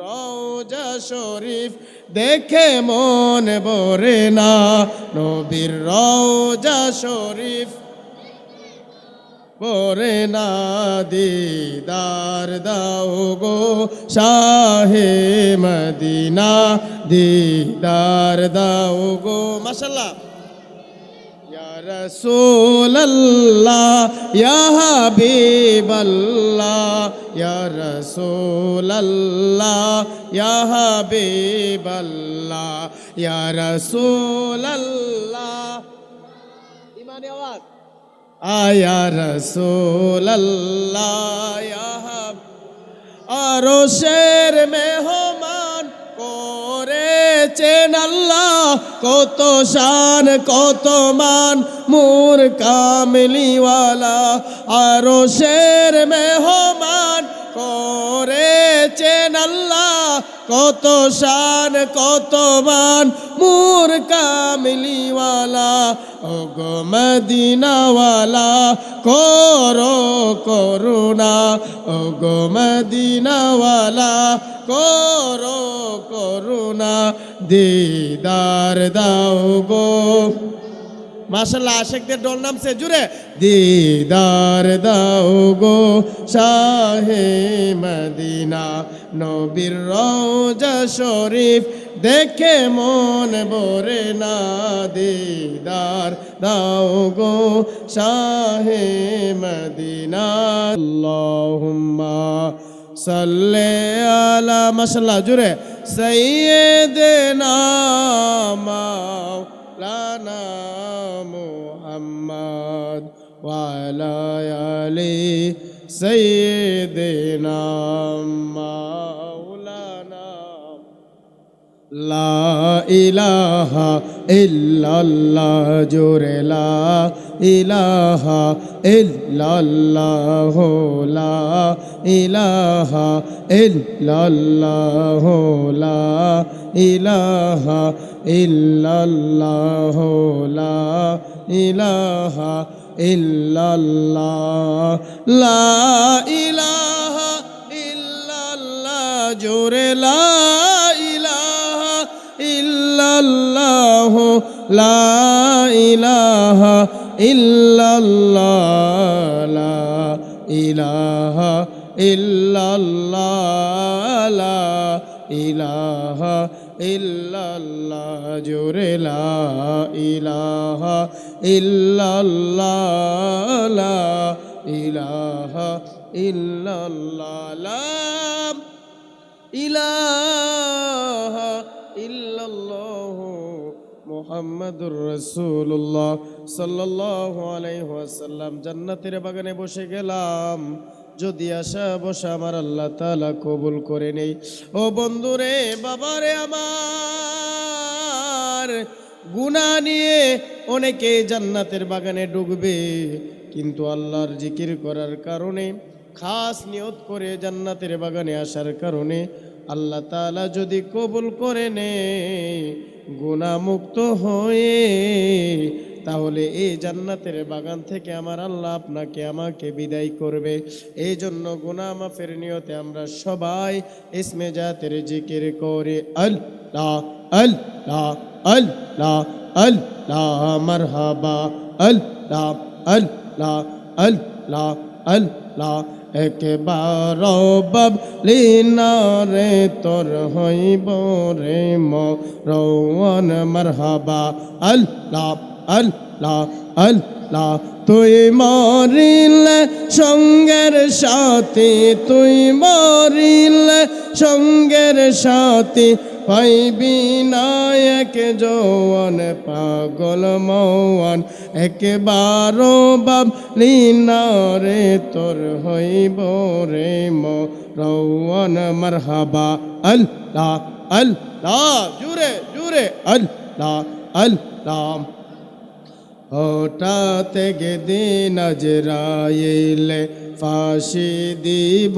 রওজা শরীফ দেখে মন ভরে না, নবীর রওজা শরীফ ভরে না। দিদার দাও গো শাহে মদিনা, দিদার দাও গো। মাশাআল্লাহ। ইয়া রাসূলুল্লাহ ইয়া হাবিবাল্লাহ, ইয়া রাসূলুল্লাহ ইয়া হাবিবাল্লাহ, ইয়া রাসূলুল্লাহ। ইমানি আওয়াজ। ইয়া রাসূলুল্লাহ ইয়া হাব। আরশের মেহমান করেছেন আল্লাহ, কত শান কত মান মোর কামলিওয়ালা। আরশের মেহমান করেছেন আল্লাহ, কত শান কত মান মোর কামলিওয়ালা। ওগো মদিনাওয়ালা করো করুণা, ওগো মদিনাওয়ালা করো করুণা, দিদার দাও গো। মাশাআল্লাহ, আশিকদের ডোল নামছে জুড়ে। দিদার দাও গো শাহে মদিনা, নবীর রওজা শরীফ দেখে মন ভরে না। দিদার দাও গো শাহে মদিনা। আল্লাহুম্মা সাল্লি আলা, মাশাআল্লাহ জুড়ে, সাইয়্যিদিনা মাওলানা মুহাম্মদ ওয়া আলা আলি সাইয়্যিদিনা মাওলানা। লা ইলাহা ইল্লাল্লাহ জোরে, লা ইলাহা ইল্লাল্লাহ, লা ইলাহা ইল্লাল্লাহ, লা ইলাহা ইল্লাল্লাহ, লা ইলাহা ইল্লাল্লাহ, লা ইলাহা ইল্লাল্লাহ জোরে, লা ইলাহা ইল্লাল্লাহ, লা ইলাহা ইল্লাল্লাহ, লা ইলাহা ইল্লাল্লাহ, লা ইলাহা ইল্লাল্লাহ জোরে, লা ইলাহা ইল্লাল্লাহ, লা ইলাহা ইল্লাল্লাহ, লা ইলাহা ইল্লাল্লাহ মুহাম্মাদুর রাসূলুল্লাহ সাল্লাল্লাহু আলাইহি ওয়াসাল্লাম। জান্নাতের বাগানে বসে গেলাম, যদি আশা বসা আমার আল্লাহ তাআলা কবুল করে নেই। ও বন্ধুরে, বাবারে আমার, গুনাহ নিয়ে অনেকে জান্নাতের বাগানে ঢুকবে, কিন্তু আল্লাহর জিকির করার কারণে, খাস নিয়ত করে জান্নাতের বাগানে আসার কারণে আল্লাহ তাআলা যদি কবুল করে নেয় গুনাহ মুক্ত হয়ে, তাহলে এই জান্নাতের বাগান থেকে আমার আল্লাহ আপনাকে আমাকে বিদায় করবে। এই জন্য গুনাহ মাফের নিয়তে আমরা সবাই ইসমে জাতের জিকির করে আল্লাহ আল্লাহ আল্লাহ আল্লাহ মারহাবা, আল্লাহ আল্লাহ আল্লাহ আল্লাহ। একবার বাবলি না রে তোর হইব রে মরওয়ান, মারহাবা আল্লাহ আল্লাহ আল্লাহ। তুই মরিলে সঙ্গের সাথী, তুই মরিলে সঙ্গের সাথী, পাইবি না এক জওয়ান পাগল মওয়ান। একবারও বাবলি না রে তোর হইব রে মরওয়ান, মারহাবা আল্লাহ আল্লাহ জুরে জুরে, আল্লাহ আল্লাহ। হঠাৎ একদিন আজরাইলে ফাঁসি দিব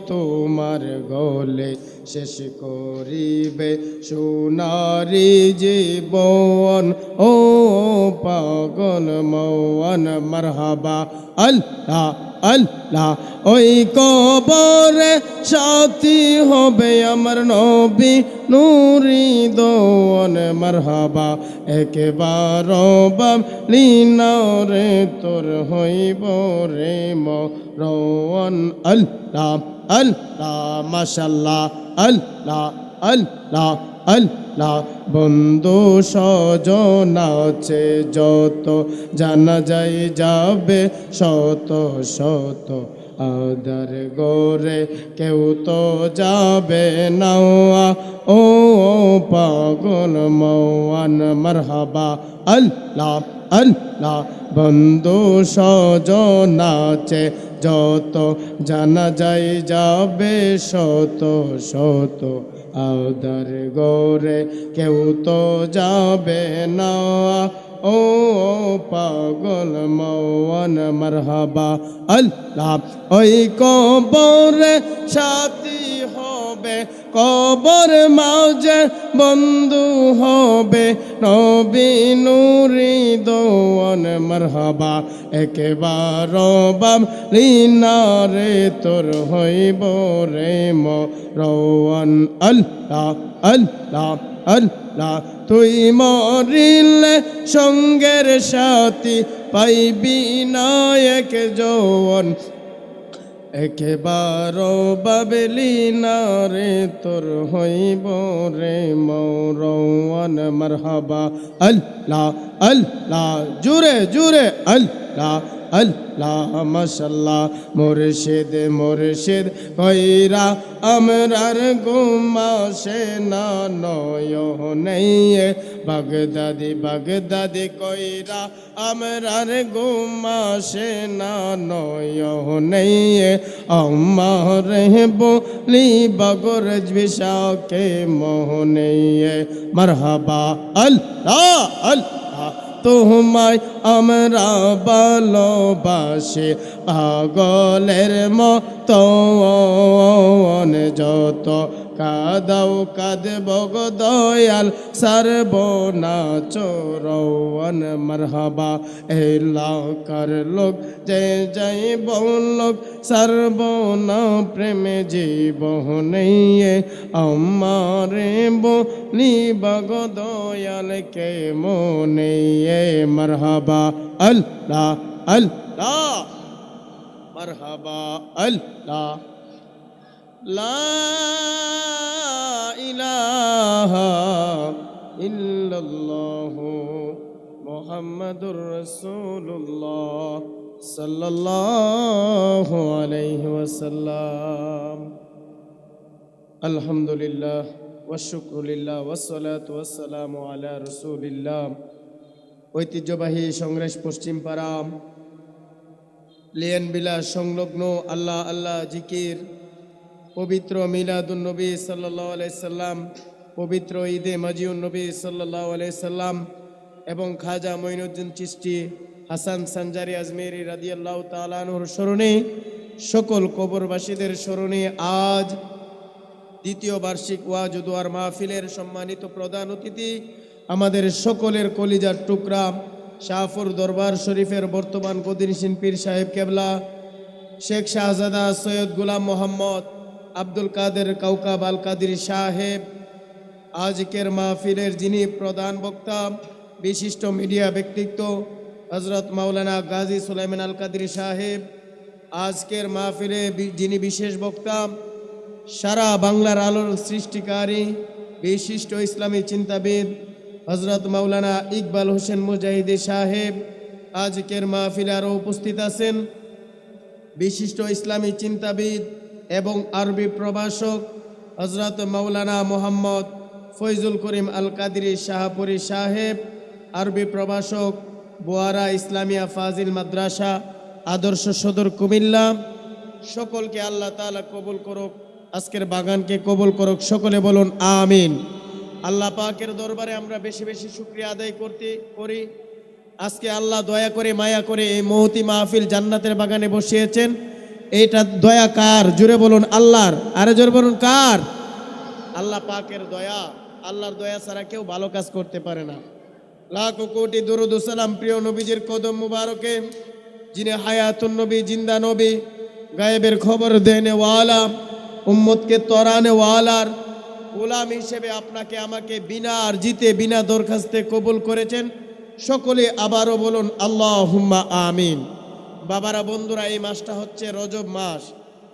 তোমার গলে, শেষ করিবে সোনারি জীবন ও পাগল মওয়ান, মারহাবা আল্লাহ আল্লাহ ওই কবরে সাথী হবে আমার নবী নূরি দোয়ান মারহাবা একবার বাবলিনারে তোর হইব রে মরওয়ান আল্লাহ আল্লাহ মাশাআল্লাহ আল্লাহ আল্লাহ আল্লাহ বন্ধু স্বজন আছে যত জানা যায় যাবে শত শত আদার গোরে কেউ তো যাবে না ও পাগল মওয়ান মারহাবা আল্লাহ আল্লাহ বন্ধু স্বজন আছে যত জানা যায় যাবে শত শত আদার গোরে কেউ তো যাবে না ও পাগল মওয়ান মারহাবা আল্লাহ ওই কবরে সাথী হবে কবর মাঝে বন্ধু হবে নবী নূরি দোয়ান মারহাবা একবার বাবলিনারে তোর হইব রে মরওয়ান আল্লাহ আল্লাহ আল্লাহ তুই মরিলে সঙ্গের সাথী পাইবি না এক যৌবন একেবার বাবলিনারে তোর হইব রে মরওয়ান মারহাবা আল্লাহ আল্লাহ জুরে জুরে আল্লাহ আল্লাহ মাশাআল্লাহ মুর্শিদ মুর্শিদ কইরা আমরার গুমাসে না নয়নে বাগদাদি বাগদাদি কইরা আমরার গুমাসে না নয়নে আমার বলি বগরজ বিশাকে মোহনে মারহাবা আল্লাহ আল্লাহ তোমায় আমরা ভালোবাসি পাগলের মতন যত কাদাও কাঁদব গো দয়াল সারব না চোরওয়ান মারহাবা এলাকার লোক যে যাইব লোক সারব না প্রেমে জীবনে আমারে বলিব গো দয়াল কে মনে মারহাবা আল্লাহ আল্লাহ মারহাবা আল্লাহ লা ইলাহা ইল্লাল্লাহু মুহাম্মাদুর রাসূলুল্লাহ সাল্লাল্লাহু আলাইহি ওয়াসাল্লাম আলহামদুলিল্লাহ ওয়া শুকরুলিল্লাহ ওয়াসসালাতু ওয়াসসালামু আলা রাসূলিল্লাহ ঐতিহ্যবাহী সংগ্রেস পশ্চিম পাড়া লিয়ান বিলাস সংলগ্ন আল্লাহ আল্লাহ জিকির পবিত্র মিলাদুন নবী সাল্লাল্লাহু আলাইহি সাল্লাম পবিত্র ঈদে মাজিউন নবী সাল্লাল্লাহু আলাইহি সাল্লাম এবং খাজা মঈনুদ্দিন চিশতি হাসান সানজারি আজমেরি রাদিয়াল্লাহু তাআলা আনহুর স্মরণে সকল কবরবাসীদের স্মরণে আজ দ্বিতীয় বার্ষিক ওয়াজ ও দোয়ার মাহফিলের সম্মানিত প্রধান অতিথি আমাদের সকলের কলিজার টুকরা শাহপুর দরবার শরীফের বর্তমান গদিনশীন পীর সাহেব কেবলা শেখ শাহজাদা সৈয়দ গোলাম মোহাম্মদ আব্দুল কাদের কাউকাব আল কাদির সাহেব আজকের মাহফিলের যিনি প্রধান বক্তা বিশিষ্ট মিডিয়া ব্যক্তিত্ব হযরত মাওলানা গাজী সুলাইমান আল কাদির সাহেব আজকের মাহফিলে যিনি বিশেষ বক্তা সারা বাংলার আলোর সৃষ্টিকারী বিশিষ্ট ইসলামী চিন্তাবিদ হযরত মাওলানা ইকবাল হোসেন মুজাহিদি সাহেব আজকের মাহফিলে আরও উপস্থিত আছেন বিশিষ্ট ইসলামী চিন্তাবিদ এবং আরবি প্রভাষক হযরত মাওলানা মোহাম্মদ ফয়জুল করিম আল কাদিরি শাহপুরী সাহেব আরবি প্রভাষক বোয়ারা ইসলামিয়া ফাজিল মাদ্রাসা আদর্শ সদর কুমিল্লা সকলকে আল্লাহ তাআলা কবুল করুক আজকের বাগানকে কবুল করুক সকলে বলুন আমিন আল্লাহ পাকের দরবারে আমরা বেশি বেশি শুকরিয়া আদায় করি আজকে আল্লাহ দয়া করে মায়া করে এই মহতি মাহফিল জান্নাতের বাগানে বসিয়েছেন এইটা দয়া কার জুড়ে বলুন আল্লাহর আরে জোরে বলুন কার আল্লাহ পাকের দয়া আল্লাহর দয়া ছাড়া কেউ ভালো কাজ করতে পারে না লাখো কোটি দরুদ ও সালাম প্রিয় নবীজির কদম মুবারকে যিনি হায়াতুন নবী, জিন্দা নবী, গায়েবের খবর দেনে ওয়ালা, উম্মতকে তরানে ওয়ালার গোলাম হিসেবে আপনাকে আমাকে বিনা আরজিতে বিনা দরখাস্তে কবুল করেছেন। সকলে আবারও বলুন আল্লাহুম্মা আমিন। বাবারা, বন্ধুরা, এই মাসটা হচ্ছে রজব মাস।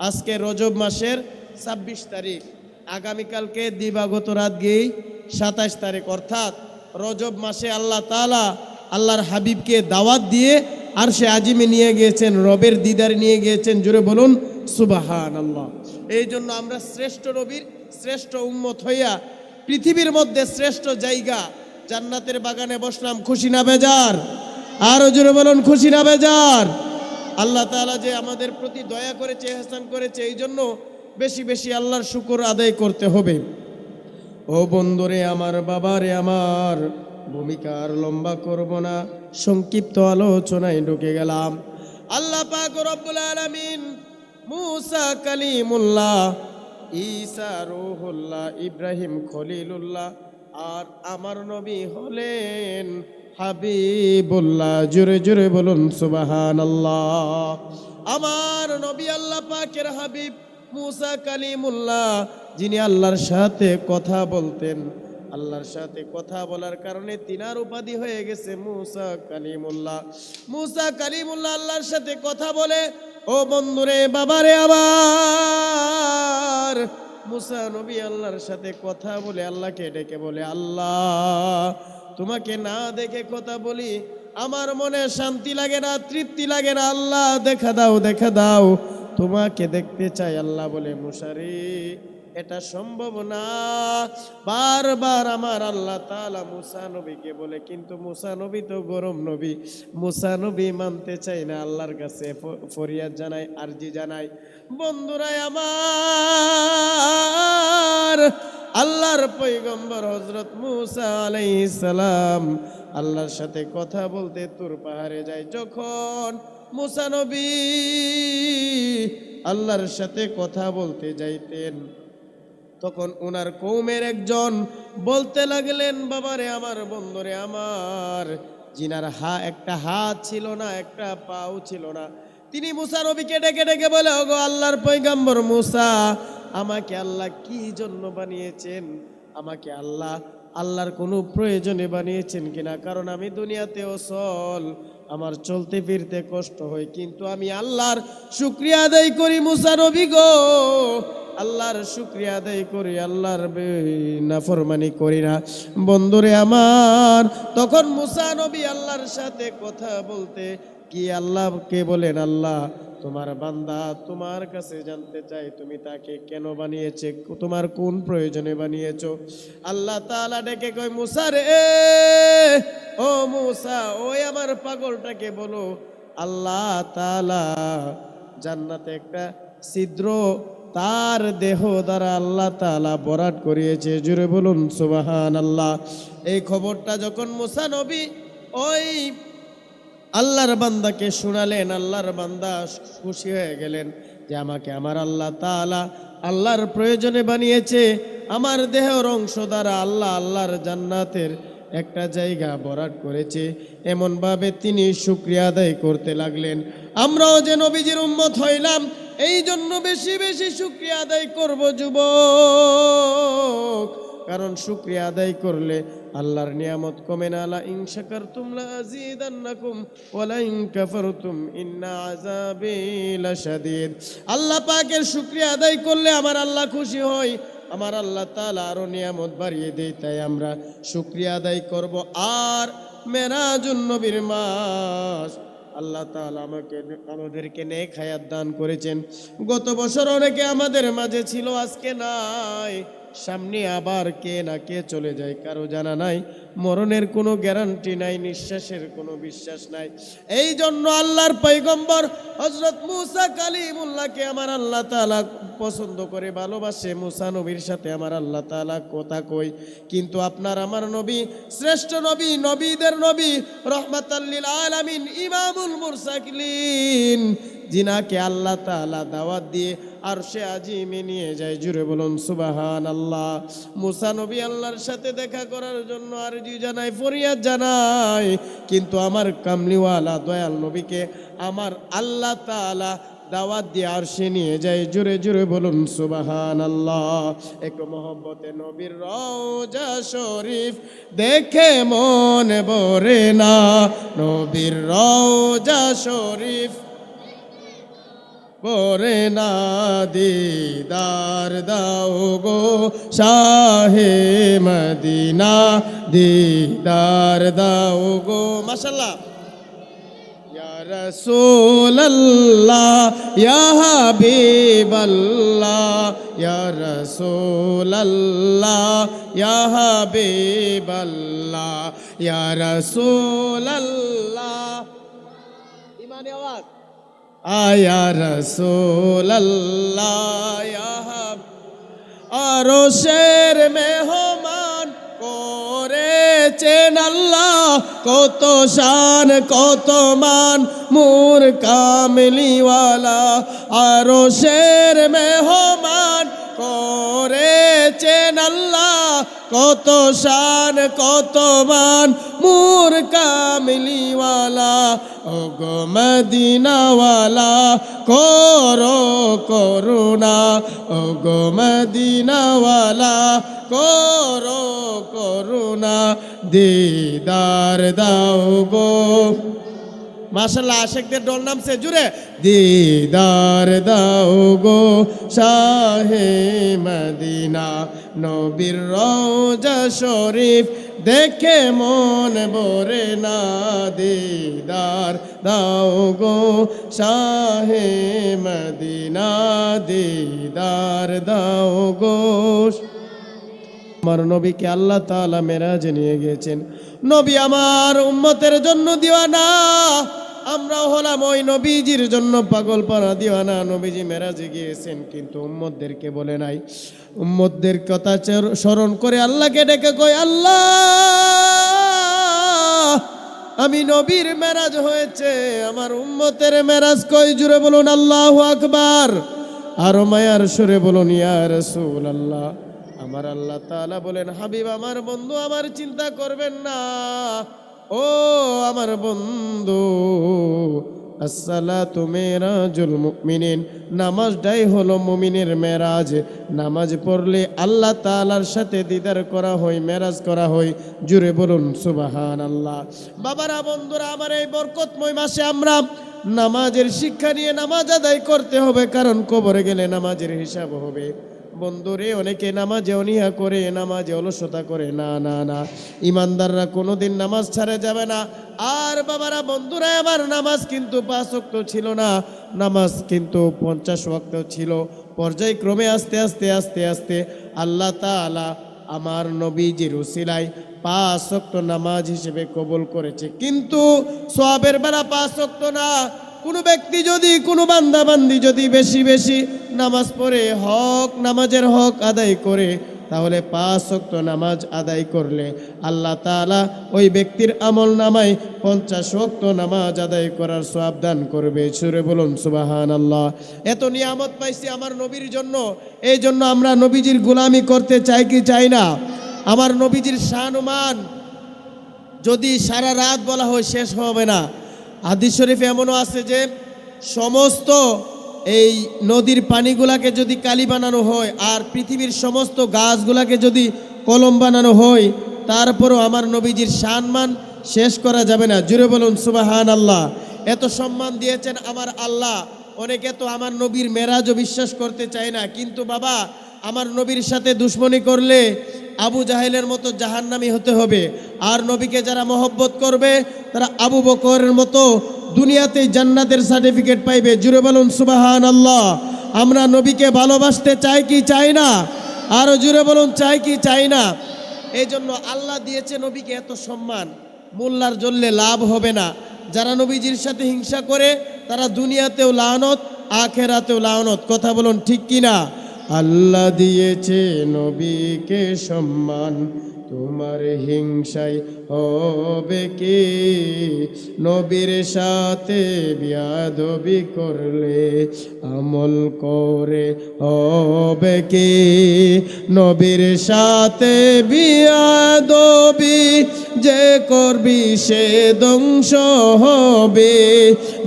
আজকে রজব মাসের 26 তারিখ, আগামীকালকে দিবাগত রাত গিয়েই 27 তারিখ, অর্থাৎ রজব মাসে আল্লাহ তাআলা আল্লাহর হাবিবকে দাওয়াত দিয়ে আরশে আজিমে নিয়ে গিয়েছেন, রবের দিদার নিয়ে গিয়েছেন। জুড়ে বলুন সুবহানাল্লাহ। এই জন্য আমরা শ্রেষ্ঠ নবীর শ্রেষ্ঠ উম্মত হইয়া পৃথিবীর মধ্যে শ্রেষ্ঠ জায়গা জান্নাতের বাগানে বসলাম। খুশি না বেজার? আরো জোরে বলুন খুশি না বেজার? আল্লাহ তাআলা যে আমাদের প্রতি দয়া করেছে, ইহসান করেছে, এই জন্য বেশি বেশি আল্লাহর শুকর আদায় করতে হবে। ও বন্ধুরে আমার, বাবারে আমার, ভূমিকা আর লম্বা করব না, সংক্ষিপ্ত আলোচনায় ঢুকে গেলাম। আল্লাহ পাক রব্বুল আলামিন মুসা কালিমুল্লাহ, ঈসা রূহুল্লাহ, ইব্রাহিম খলিলুল্লাহ, আর আমার নবী হলেন হাবিবুল্লাহ। জোরে জোরে বলুন সুবহানাল্লাহ। আমার নবী আল্লাহ পাকের হাবিব মুসা কালিমুল্লাহ, যিনি আল্লাহর সাথে কথা বলতেন। আল্লাহর সাথে কথা বলার কারণে তিনার উপাধি হয়ে গেছে মুসা কালিমুল্লাহ। মুসা কালিমুল্লাহ আল্লাহর সাথে কথা বলে। ও বন্ধুরে, বাবারে আমার, মুসা নবী আল্লাহর সাথে কথা বলে আল্লাহকে ডেকে বলে, আল্লাহ, তোমাকে না দেখে কথা বলি, আমার মনে শান্তি লাগে না, তৃপ্তি লাগে না। আল্লাহ, দেখা দাও, দেখা দাও, তোমাকে দেখতে চাই। আল্লাহ বলে, মুসারে, এটা সম্ভব না। বারবার আমার আল্লাহ তাআলা মুসা নবীকে বলে, কিন্তু মুসা নবী তো গরম নবী, মুসা নবী মানতে চাই না। আল্লাহর কাছে ফরিয়াদ জানাই, আরজি জানাই। বন্ধুরা আমার, আল্লাহর পয়গম্বর হযরত মুসা আলাইহিস সালাম আল্লাহর সাথে কথা বলতে তুর পাহাড়ে যায়। যখন মুসা নবী আল্লাহর সাথে কথা বলতে যাইতেন, তখন ওনার কওমের একজন বলতে লাগলেন, বাবারে আমার, বন্ধুরে আমার, জিনার একটা হাত ছিল না, একটা পাও ছিল না, তিনি মুসা নবীকে ডেকে ডেকে বলে, ওগো আল্লাহর পয়গম্বর মুসা, আমাকে আল্লাহ কি জন্য বানিয়েছেন? আমাকে আল্লাহ আল্লাহর কোনো প্রয়োজনে বানিয়েছেন কিনা? কারণ আমি দুনিয়াতে অসল, আমার চলতে ফিরতে কষ্ট হয়, কিন্তু আমি আল্লাহর শুকরিয়া আদায় করি মুসা নবী গো, আল্লাহর শুকরিয়া আদায় করি, আল্লাহর নাফরমানি করি না। বন্ধুরে আমার, তখন মুসা নবী আল্লাহর সাথে কথা বলতে কি আল্লাহকে বলেন, আল্লাহ, তোমার বান্দা তোমার কাছে জানতে চাই, তুমি তাকে কেন বানিয়েছে, তোমার কোন প্রয়োজনে বানিয়েছো? আল্লাহ তাআলা ডেকে কয়, মুসা রে, ও মুসা, ওই আমার পাগলটাকে বলো, আল্লাহ তাআলা জান্নাতে একটা ছিদ্র তার দেহ দ্বারা আল্লাহ তাআলা বরাত করিয়েছে। জুড়ে বলুন সুবহানাল্লাহ। এই খবরটা যখন মুসা নবী ওই আল্লাহর বান্দাকে শোনালেন, আল্লাহর বান্দা খুশি হয়ে গেলেন যে আমাকে আমার আল্লাহ তাআলা আল্লাহর প্রয়োজনে বানিয়েছে, আমার দেহের অংশ দ্বারা আল্লাহ আল্লাহর জান্নাতের একটা জায়গা বরাত করেছে। এমনভাবে তিনি শুকরিয়া আদায় করতে লাগলেন। আমরাও যে নবীজির উম্মত হইলাম, এই জন্য বেশি বেশি শুকরিয়া আদায় করব যুবক, কারণ শুকরিয়া আদায় করলে আল্লাহর নিয়ামত কমে না। লা ইন শাকারতুম লা আযীদান্নাকুম ওয়া লা ইন কাফারতুম ইন্না আযাবি লাশাদীদ। আল্লাহ পাকের শুকরিয়া আদায় করলে আমার আল্লাহ খুশি হয়, আমার আল্লাহ তাআলা আরো নিয়ামত বাড়িয়ে দেয়। তাই আমরা শুকরিয়া আদায় করব। আর মেরাজুন নবীর মাস, আল্লাহ তাআলা আমাদেরকে নেক হায়াত দান করেছেন। গত বছর অনেকে আমাদের মাঝে ছিল, আজকে নাই। সামনে আবার কে না কে চলে যায় কারো জানা নাই। মরণের কোনো গ্যারান্টি নাই, নিঃশ্বাসের কোনো বিশ্বাস নাই। এই জন্য আল্লাহর পয়গম্বর হযরত মুসা কালিমুল্লাহকে আমার আল্লাহ তাআলা পছন্দ করে, ভালোবাসে। মুসা নবীর সাথে আমার আল্লাহ তাআলা কথা কই। কিন্তু আপনার আমার নবী, শ্রেষ্ঠ নবী, নবীদের নবী, রহমাতাল লিল আলামিন, ইমামুল মুরসালিন, জিনাকে আল্লাহ তাআলা দাওয়াত দিয়ে আরশে আজিমে নিয়ে যায়। জুড়ে বলুন সুবহানাল্লাহ। মুসা নবী আল্লাহর সাথে দেখা করার জন্য আরজি জানায়, ফরিয়াদ জানায়, কিন্তু আমার কামলিওয়ালা দয়াল নবীকে আমার আল্লাহ তাআলা দাওয়াত দিয়ে আরশে নিয়ে যায়। জুড়ে জুড়ে বলুন সুবহানাল্লাহ। একটু মহব্বতে নবীর রওজা শরীফ দেখে মন ভরে না, নবীর রওজা শরীফ ভরে না, দিদার দাও গো শাহে মদিনা, দিদার দাও গো। মাশাআল্লাহ। ইয়া রাসূলুল্লাহ ইয়া হাবিবাল্লাহ, ইয়া রাসূলুল্লাহ ইয়া হাবিবাল্লাহ, ইয়া রাসূলুল্লাহ। ইমানি আওয়াজ। আয়া রাসূলুল্লাহ ইয়া হাবিব, আরশের মেহমান করেছেন আল্লাহ, কত শান কত মান মোর কামলিওয়ালা, আরশের মেহমান করেছেন আল্লাহ, কত শান কত মান মোর কামলিওয়ালা। ও গো মদিনাওয়ালা করো করুণা, ও গো মদিনাওয়ালা করো করুণা, দিদার দাও গো। মাশাআল্লাহ, আশিকদের ডোল নামছে জুড়ে। দিদার দাও গো শাহে মদিনা, নবীর রওজা শরীফ দেখে মন ভরে না, দিদার দাও গো শাহে মদিনা, দিদার দাও গো। আমার নবীকে আল্লাহ তাআলা মেরাজে নিয়ে গিয়েছেন। নবী আমার উম্মতের জন্য দিওয়ানা, আমরাও হলাম ওই নবীজির জন্য পাগল পারা দিওয়ানা। নবীজি মেরাজে গিয়েছেন কিন্তু উম্মতদেরকে বলে নাই। উম্মতদের কথা স্মরণ করে আল্লাহকে ডেকে কই, আল্লাহ আমি নবীর মেরাজ হয়েছে, আমার উম্মতের মেরাজ কই? জুড়ে বলুন আল্লাহু আকবার। আরো মায়ার সুরে বলুন ইয়া রাসূলুল্লাহ। আমার আল্লাহ তাআলা বলেন, হাবিব আমার বন্ধু আমার চিন্তা করবেন না, ও আমার বন্ধু, আসসালাতু মিরাজুল মুমিনিন, নামাজটাই হলো মুমিনের মেরাজ। নামাজ পড়লে আল্লাহ তাআলার সাথে দিদার করা হয়, মেরাজ করা হয়। জুড়ে বলুন সুবহানাল্লাহ। বাবারা বন্ধুরা আমার, এই বরকতময় মাসে আমরা নামাজের শিক্ষা নিয়ে নামাজ আদায় করতে হবে, কারণ কবরে গেলে নামাজের হিসাব হবে। বন্ধুরে, অনেকে নামাজে অনীহা করে, নামাজে অলসতা করে। না না না, ইমানদাররা কোনোদিন নামাজ ছাড়ে যাবে না। আর বাবারা বন্ধুরা আমার, নামাজ কিন্তু 5 ওয়াক্ত ছিল না, নামাজ কিন্তু 50 ওয়াক্ত ছিল। পর্যায়ক্রমে আস্তে আস্তে আস্তে আস্তে আল্লাহ তাআলা আমার নবীজির উসিলায় 5 ওয়াক্ত নামাজ হিসেবে কবুল করেছে। কিন্তু সওয়াবের বেলা 5 ওয়াক্ত না, কোনো ব্যক্তি যদি, কোনো বান্দা বান্দি যদি বেশি বেশি নামাজ পড়ে, হক নামাজের হক আদায় করে, তাহলে 5 ওয়াক্ত নামাজ আদায় করলে আল্লাহ তাআলা ওই ব্যক্তির আমল নামায় 50 ওয়াক্ত নামাজ আদায় করার সওয়াব দান করবে। সুরে বলুন সুবহানাল্লাহ। এত নিয়ামত পাইছি আমার নবীর জন্য, এই জন্য আমরা নবীজির গোলামি করতে চাই কি চাই না? আমার নবীজির শান ও মান যদি সারা রাত বলা হয় শেষ হবে না। হাদিস শরীফে এমনও আছে যে সমস্ত এই নদীর পানিগুলাকে যদি কালি বানানো হয়, আর পৃথিবীর সমস্ত গাছগুলাকে যদি কলম বানানো হয়, তারপরও আমার নবীজির সম্মান শেষ করা যাবে না। জুড়ে বলুন সুবহানাল্লাহ। এত সম্মান দিয়েছেন আমার আল্লাহ। অনেকে তো আমার নবীর মেরাজও বিশ্বাস করতে চায় না, কিন্তু বাবা আমার নবীর সাথে দুশ্মনী করলে আবু জাহেলের মতো জাহান্নামী হতে হবে। আর নবীকে যারা মহব্বত করবে তারা আবু বকরের মতো দুনিয়াতেই জান্নাতের সার্টিফিকেট পাইবে। জুড়ে বলুন সুবহানাল্লাহ। আমরা নবীকে ভালোবাসতে চাই কি চাই না? আরো জুড়ে বলুন চাই কি চাই না? এই জন্য আল্লাহ দিয়েছে নবীকে এত সম্মান। মোল্লার জ্বললে লাভ হবে না। যারা নবীজির সাথে হিংসা করে তারা দুনিয়াতেও লানত, আখেরাতেও লানত। কথা বলুন ঠিক কিনা? আল্লাহ দিয়েছে নবীকে সম্মান, তোমার হিংসায় হবে কি? নবীর সাথে বিয়াদবি করলে আমল করে হবে কি? নবীর সাথে বিয়াদবি যে করবি সে ধ্বংস হবে,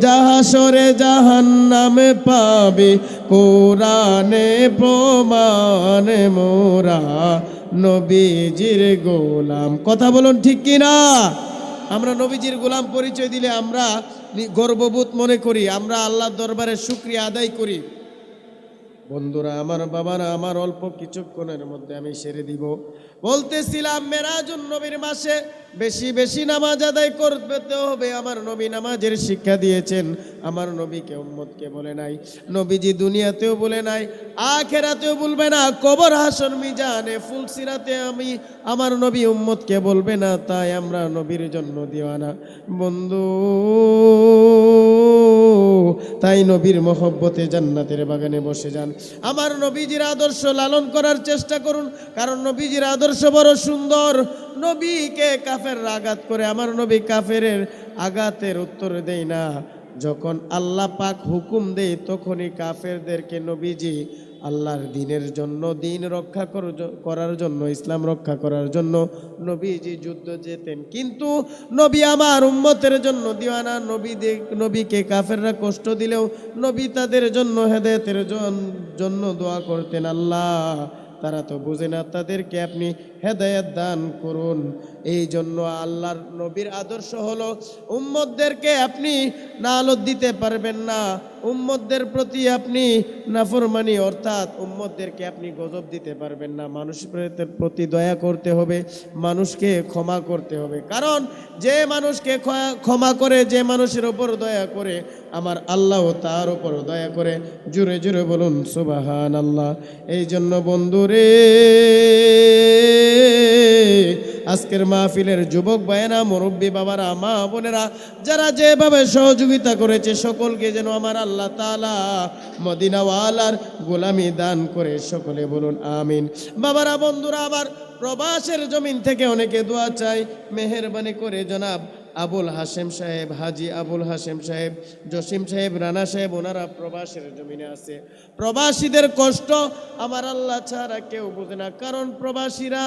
জাহাসরে জাহান্নামে পাবে, কোরআনে প্রমাণ মোরা নবীজির গোলাম। কথা বলুন ঠিক কি না? আমরা নবীজির গোলাম পরিচয় দিলে আমরা গর্ববোধ মনে করি, আমরা আল্লাহর দরবারে শুকরিয়া আদায় করি। বন্ধুরা আমার, বাবারা আমার, অল্প কিছুক্ষণের মধ্যে আমি সেরে দিব। বলতেছিলাম মেরাজুন নবীর মাসে বেশি বেশি নামাজ আদায় করতে হবে। আমার নবী নামাজের শিক্ষা দিয়েছেন। আমার নবীকে উম্মতকে বলে নাই, নবীজি দুনিয়াতেও বলে নাই, আখেরাতেও বলবে না, কবর হাসর মিজানে ফুলসিরাতে আমি আমার নবী উম্মতকে বলবে না। তাই আমরা নবীর জন্য দিওয়ানা বন্ধু। তাই নবীর মহব্বতে জান্নাতের বাগানে বসে যান। আমার নবীজির আদর্শ লালন করার চেষ্টা করুন, কারণ নবীজির আদর্শ বড় সুন্দর। নবীকে কাফেররা আঘাত করে, আমার নবী কাফেরের আঘাতের উত্তর দেয় না। যখন আল্লাহ পাক হুকুম দেয় তখনই কাফেরদেরকে নবীজি আল্লাহর দিনের জন্য, দিন রক্ষা করার জন্য, ইসলাম রক্ষা করার জন্য নবীজি যুদ্ধ যেতেন। কিন্তু নবী আমার উম্মতের জন্য দিওয়ানা। নবীকে কাফেররা কষ্ট দিলেও নবী তাদের জন্য হেদায়েতের জন্য দোয়া করতেন। আল্লাহ তারা তো বুঝে না, তাদেরকে আপনি হেদায়েত দান করুন। এই জন্য আল্লাহর নবীর আদর্শ হলো উম্মতদেরকে আপনি নালত দিতে পারবেন না, উম্মতদের প্রতি আপনি নাফরমানি অর্থাৎ উম্মতদেরকে আপনি গজব দিতে পারবেন না। মানুষের প্রতি দয়া করতে হবে, মানুষকে ক্ষমা করতে হবে। কারণ যে মানুষকে ক্ষমা করে, যে মানুষের ওপর দয়া করে, আমার আল্লাহ তার ওপর দয়া করে। জুড়ে জুড়ে বলুন সুবহানাল্লাহ। এই জন্য বন্ধুরে, আজকের মাহফিলের যুবক ভাইয়েরা, মুরব্বী বাবারা, মা বোনেরা, যারা যেভাবে সহযোগিতা করেছে সকলকে যেন আমার আল্লাহ তাআলা মদিনাওয়ালার গোলামি দান করে। সকলে বলুন আমিন। বাবারা, বন্ধুরা আমার, প্রবাসের জমিন থেকে অনেকে দোয়া চাই। মেহেরবানি করে জনাব আবুল হাশেম সাহেব, হাজি আবুল হাশেম সাহেব, জসিম সাহেব, রানা সাহেব, ওনারা প্রবাসের জমিনে আছে। প্রবাসীদের কষ্ট আমার আল্লাহ ছাড়া কেউ বোঝে না। কারণ প্রবাসীরা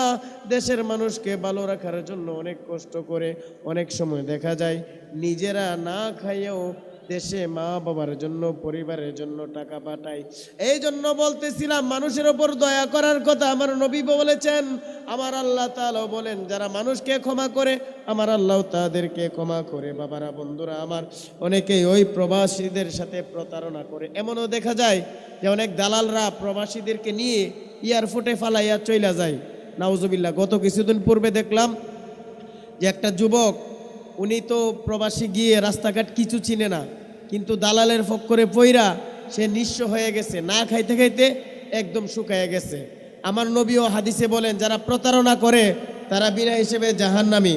দেশের মানুষকে ভালো রাখার জন্য অনেক কষ্ট করে। অনেক সময় দেখা যায় নিজেরা না খাইয়েও দেশে মা বাবার জন্য, পরিবারের জন্য টাকা পাঠায়। এই জন্য বলতেছিলাম মানুষের ওপর দয়া করার কথা আমার নবী বলেছেন। আমার আল্লাহ তাআলা বলেন, যারা মানুষকে ক্ষমা করে আমার আল্লাহ তাদেরকে ক্ষমা করে। বাবারা, বন্ধুরা আমার, অনেকেই ওই প্রবাসীদের সাথে প্রতারণা করে। এমনও দেখা যায় যে অনেক দালালরা প্রবাসীদেরকে নিয়ে এয়ারপোর্টে ফালাইয়া চইলা যায়। নাউজুবিল্লাহ। গত কিছুদিন পূর্বে দেখলাম যে একটা যুবক, উনি তো প্রবাসী গিয়ে রাস্তাঘাট কিছু চিনে না, কিন্তু দালালের ফক্করে পইরা সে নিঃস্ব হয়ে গেছে, না খাইতে খাইতে একদম শুকায় গেছে। আমার নবীও হাদিসে বলেন, যারা প্রতারণা করে তারা বিনা হিসেবে জাহান্নামী।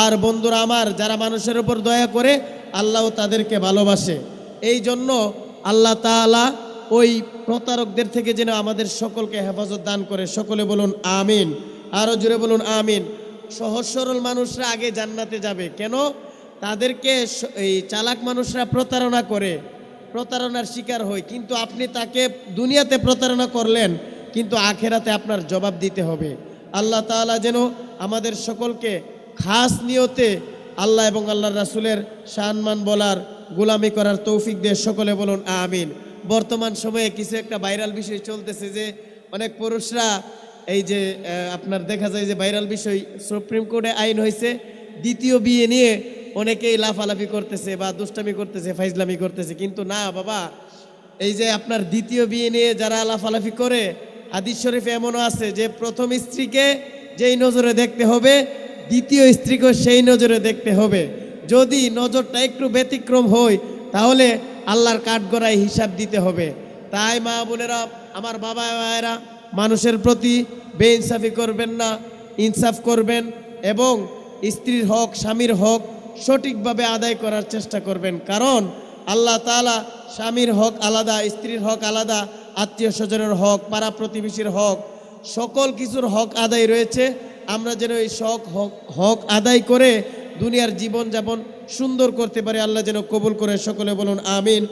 আর বন্ধুরা আমার, যারা মানুষের উপর দয়া করে আল্লাহ তাদেরকে ভালোবাসে। এই জন্য আল্লাহ তাআলা ওই প্রতারকদের থেকে যেন আমাদের সকলকে হেফাজত দান করে। সকলে বলুন আমিন। আরো জোরে বলুন আমিন। সহজ সরল মানুষরা আগে জান্নাতে যাবে। কেন? তাদেরকে এই চালাক মানুষরা প্রতারণা করে, প্রতারণার শিকার হয়। কিন্তু আপনি তাকে দুনিয়াতে প্রতারণা করলেন, কিন্তু আখেরাতে আপনার জবাব দিতে হবে। আল্লাহ তাআলা যেন আমাদের সকলকে খাস নিয়তে আল্লাহ এবং আল্লাহর রাসূলের সম্মান বলার, গোলামি করার তৌফিক দিয়ে। সকলে বলুন আমিন। বর্তমান সময়ে কিছু একটা ভাইরাল বিষয় চলতেছে যে অনেক পুরুষরা, এই যে আপনার দেখা যায় যে ভাইরাল বিষয়, সুপ্রিম কোর্টে আইন হয়েছে, দ্বিতীয় বিয়ে নিয়ে অনেকেই লাফালাফি করতেছে বা দুষ্টামি করতেছে, ফাইজলামি করতেছে। কিন্তু না বাবা, এই যে আপনার দ্বিতীয় বিয়ে নিয়ে যারা লাফালাফি করে, হাদিস শরীফে এমনও আছে যে প্রথম স্ত্রীকে যেই নজরে দেখতে হবে, দ্বিতীয় স্ত্রীকে সেই নজরে দেখতে হবে। যদি নজরটা একটু ব্যতিক্রম হয় তাহলে আল্লাহর কাঠগড়ায় হিসাব দিতে হবে। তাই মা বোনেরা, আমার বাবা মায়েরা, মানুষের প্রতি বেইনসাফি করবেন না, ইনসাফ করবেন এবং স্ত্রীর হক, স্বামীর হক সঠিকভাবে আদায় করার চেষ্টা করবেন। কারণ আল্লাহ তাআলা স্বামীর হক আলাদা, স্ত্রীর হক আলাদা আত্মীয় স্বজনের হক, পাড়া প্রতিবেশীর হক, সকল কিছুর হক আদায় রয়েছে। আমরা যেন এই হক আদায় করে দুনিয়ার জীবন যাপন সুন্দর করতে পারি। আল্লাহ যেন কবুল করে, সকলে বলুন আমিন।